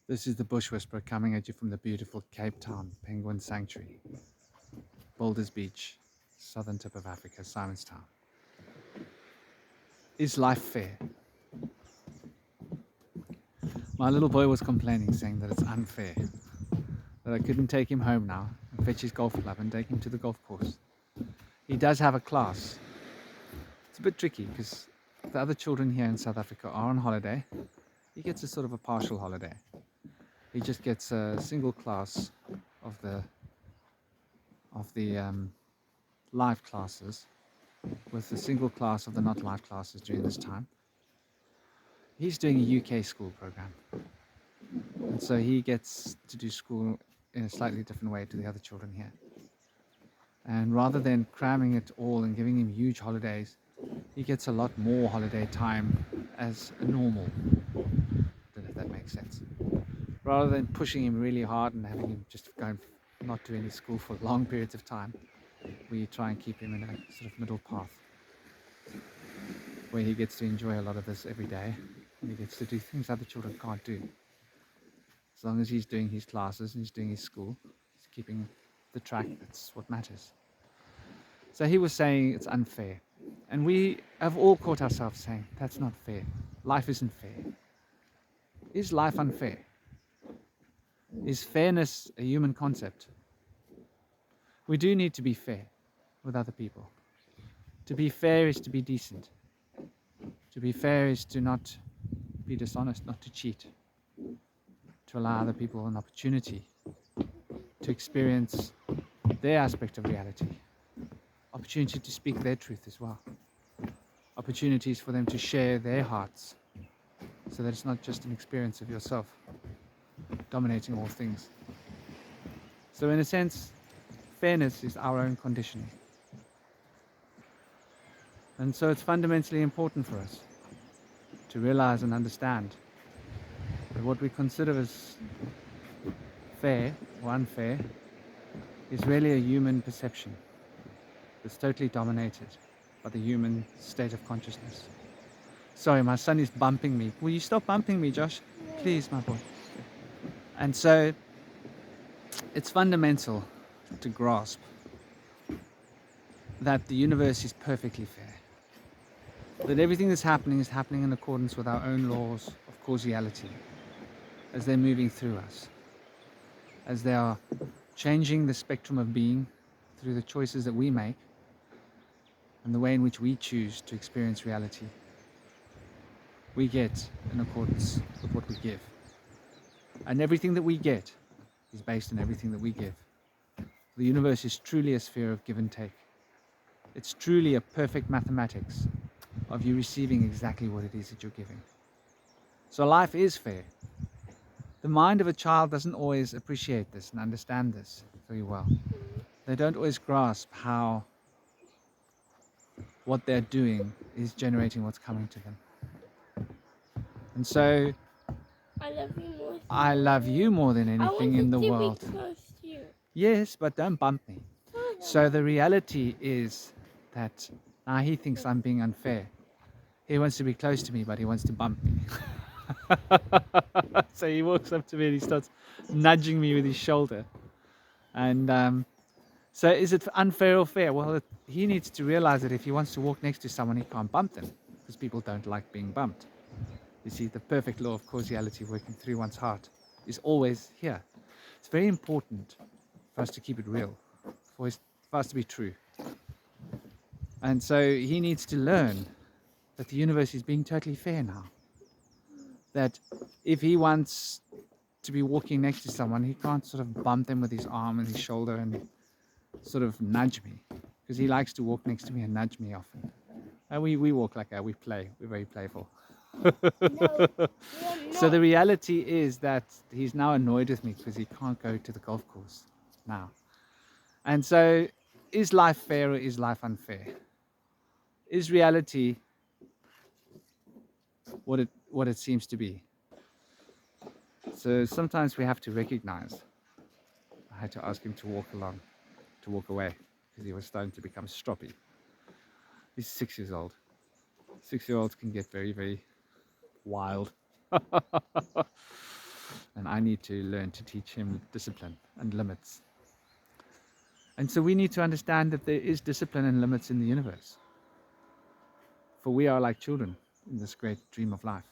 This is the Bush Whisperer coming at you from the beautiful Cape Town Penguin Sanctuary, Boulders Beach, southern tip of Africa, Simonstown. Is life fair? My little boy was complaining, saying that it's unfair, that I couldn't take him home now and fetch his golf club and take him to the golf course. He does have a class. It's a bit tricky because the other children here in South Africa are on holiday. He gets a sort of a partial holiday. He just gets a single class of the live classes with a single class of the not live classes during this time. He's doing a UK school program, and so he gets to do school in a slightly different way to the other children here. And rather than cramming it all and giving him huge holidays, he gets a lot more holiday time as a normal. I don't know if that makes sense. Rather than pushing him really hard and having him just go and not do any school for long periods of time, we try and keep him in a sort of middle path where he gets to enjoy a lot of this every day and he gets to do things other children can't do. As long as he's doing his classes and he's doing his school, he's keeping the track. That's what matters. So he was saying it's unfair, and we have all caught ourselves saying that's not fair. Life isn't fair. Is life unfair? Is fairness a human concept? We do need to be fair with other people. To be fair is to be decent. To be fair is to not be dishonest, not to cheat. To allow other people an opportunity to experience their aspect of reality. Opportunity to speak their truth as well. Opportunities for them to share their hearts so that it's not just an experience of yourself dominating all things. So in a sense, fairness is our own conditioning. And so it's fundamentally important for us to realize and understand that what we consider as fair or unfair is really a human perception that's totally dominated by the human state of consciousness. Sorry, my son is bumping me. Will you stop bumping me, Josh? Please, my boy. And so it's fundamental to grasp that the universe is perfectly fair. That everything that's happening is happening in accordance with our own laws of causality as they're moving through us, as they are changing the spectrum of being through the choices that we make and the way in which we choose to experience reality. We get in accordance with what we give. And everything that we get is based on everything that we give. The universe is truly a sphere of give and take. It's truly a perfect mathematics of you receiving exactly what it is that you're giving. So life is fair. The mind of a child doesn't always appreciate this and understand this very well. They don't always grasp how what they're doing is generating what's coming to them. And so I love you more than anything in the world. Close to you. Yes, but don't bump me. So the reality is that now he thinks I'm being unfair. He wants to be close to me, but he wants to bump me. So he walks up to me and he starts nudging me with his shoulder. And so is it unfair or fair? Well, he needs to realize that if he wants to walk next to someone, he can't bump them because people don't like being bumped. You see, the perfect law of causality working through one's heart is always here. It's very important for us to keep it real, for us to be true. And so he needs to learn that the universe is being totally fair now. That if he wants to be walking next to someone, he can't sort of bump them with his arm and his shoulder and sort of nudge me, because he likes to walk next to me and nudge me often. And we walk like that, we play, we're very playful. So the reality is that he's now annoyed with me because he can't go to the golf course now. And so is life fair or is life unfair? Is reality what it seems to be? So sometimes we have to recognize. I had to ask him to walk away, because he was starting to become stroppy. He's 6 years old. 6-year-olds can get very, very wild. and I need to learn to teach him discipline and limits. And so we need to understand that there is discipline and limits in the universe. For we are like children in this great dream of life.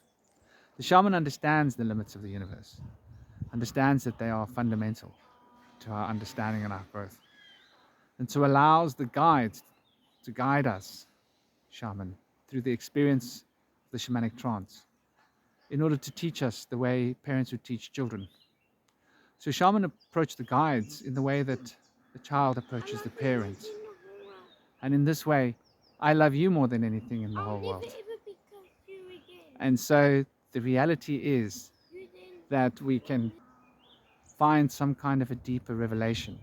The shaman understands the limits of the universe, understands that they are fundamental to our understanding and our growth, and so allows the guides to guide us, shaman, through the experience of the shamanic trance, in order to teach us the way parents would teach children. So shaman approach the guides in the way that the child approaches the parent. And in this way, I love you more than anything in the whole world. And so the reality is that we can find some kind of a deeper revelation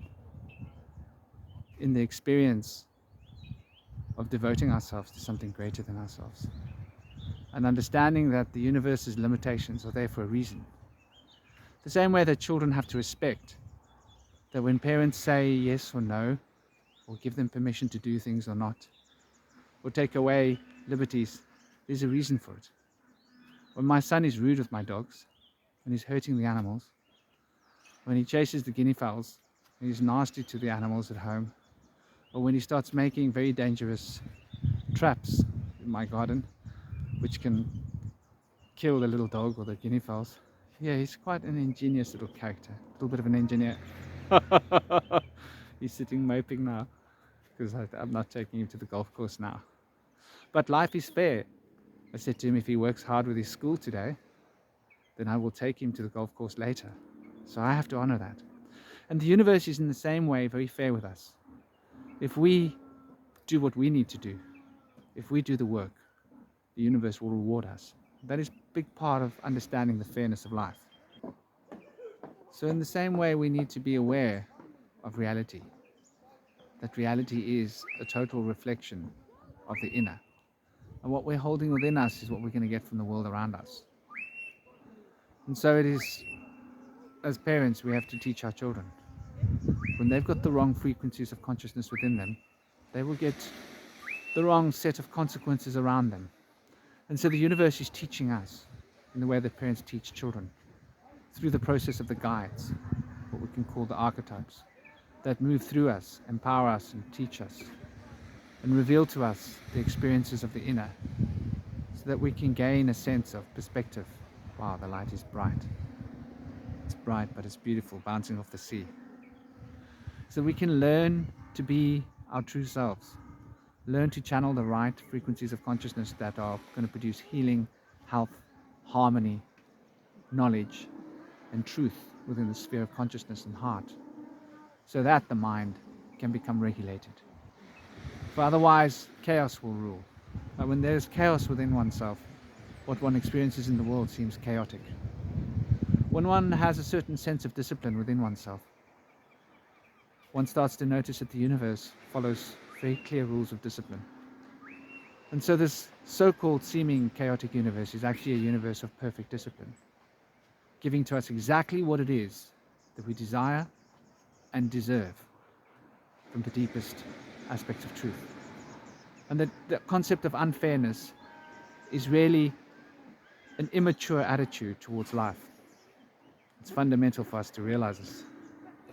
in the experience of devoting ourselves to something greater than ourselves. And understanding that the universe's limitations are there for a reason. The same way that children have to respect that when parents say yes or no, or give them permission to do things or not, or take away liberties, there's a reason for it. When my son is rude with my dogs, when he's hurting the animals, when he chases the guinea fowls, when he's nasty to the animals at home, or when he starts making very dangerous traps in my garden, which can kill the little dog or the guinea fowls. Yeah, he's quite an ingenious little character, a little bit of an engineer. He's sitting moping now because I'm not taking him to the golf course now. But life is fair. I said to him, if he works hard with his school today, then I will take him to the golf course later. So I have to honor that. And the universe is in the same way very fair with us. If we do what we need to do, if we do the work, the universe will reward us. That is a big part of understanding the fairness of life. So in the same way, we need to be aware of reality. That reality is a total reflection of the inner. And what we're holding within us is what we're going to get from the world around us. And so it is, as parents, we have to teach our children. When they've got the wrong frequencies of consciousness within them, they will get the wrong set of consequences around them. And so the universe is teaching us in the way that parents teach children, through the process of the guides, what we can call the archetypes, that move through us, empower us and teach us, and reveal to us the experiences of the inner, so that we can gain a sense of perspective. Wow, the light is bright. It's bright, but it's beautiful, bouncing off the sea. So we can learn to be our true selves, learn to channel the right frequencies of consciousness that are going to produce healing, health, harmony, knowledge, and truth within the sphere of consciousness and heart, so that the mind can become regulated. For otherwise, chaos will rule. But when there's chaos within oneself, what one experiences in the world seems chaotic. When one has a certain sense of discipline within oneself, one starts to notice that the universe follows very clear rules of discipline. And so this so-called seeming chaotic universe is actually a universe of perfect discipline, giving to us exactly what it is that we desire and deserve from the deepest aspects of truth. And that the concept of unfairness is really an immature attitude towards life. It's fundamental for us to realize this,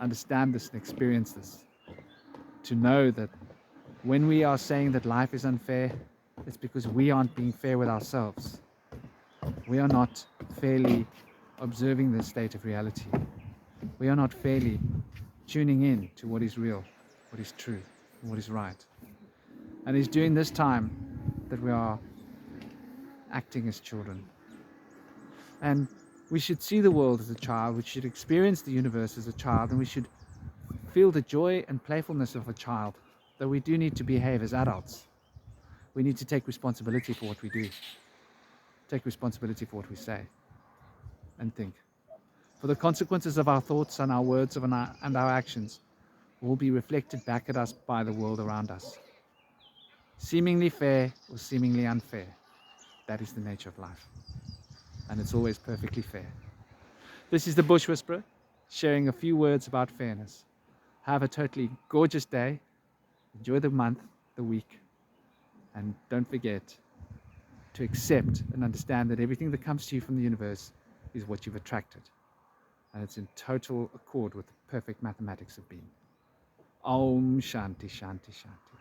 understand this and experience this, to know that when we are saying that life is unfair, it's because we aren't being fair with ourselves. We are not fairly observing the state of reality. We are not fairly tuning in to what is real, what is true, and what is right. And it's during this time that we are acting as children. And we should see the world as a child, we should experience the universe as a child, and we should feel the joy and playfulness of a child, though we do need to behave as adults. We need to take responsibility for what we do, take responsibility for what we say and think. For the consequences of our thoughts and our words and our actions will be reflected back at us by the world around us. Seemingly fair or seemingly unfair, that is the nature of life. And it's always perfectly fair. This is the Bush Whisperer, sharing a few words about fairness. Have a totally gorgeous day. Enjoy the month, the week. And don't forget to accept and understand that everything that comes to you from the universe is what you've attracted. and it's in total accord with the perfect mathematics of being. Om Shanti Shanti Shanti.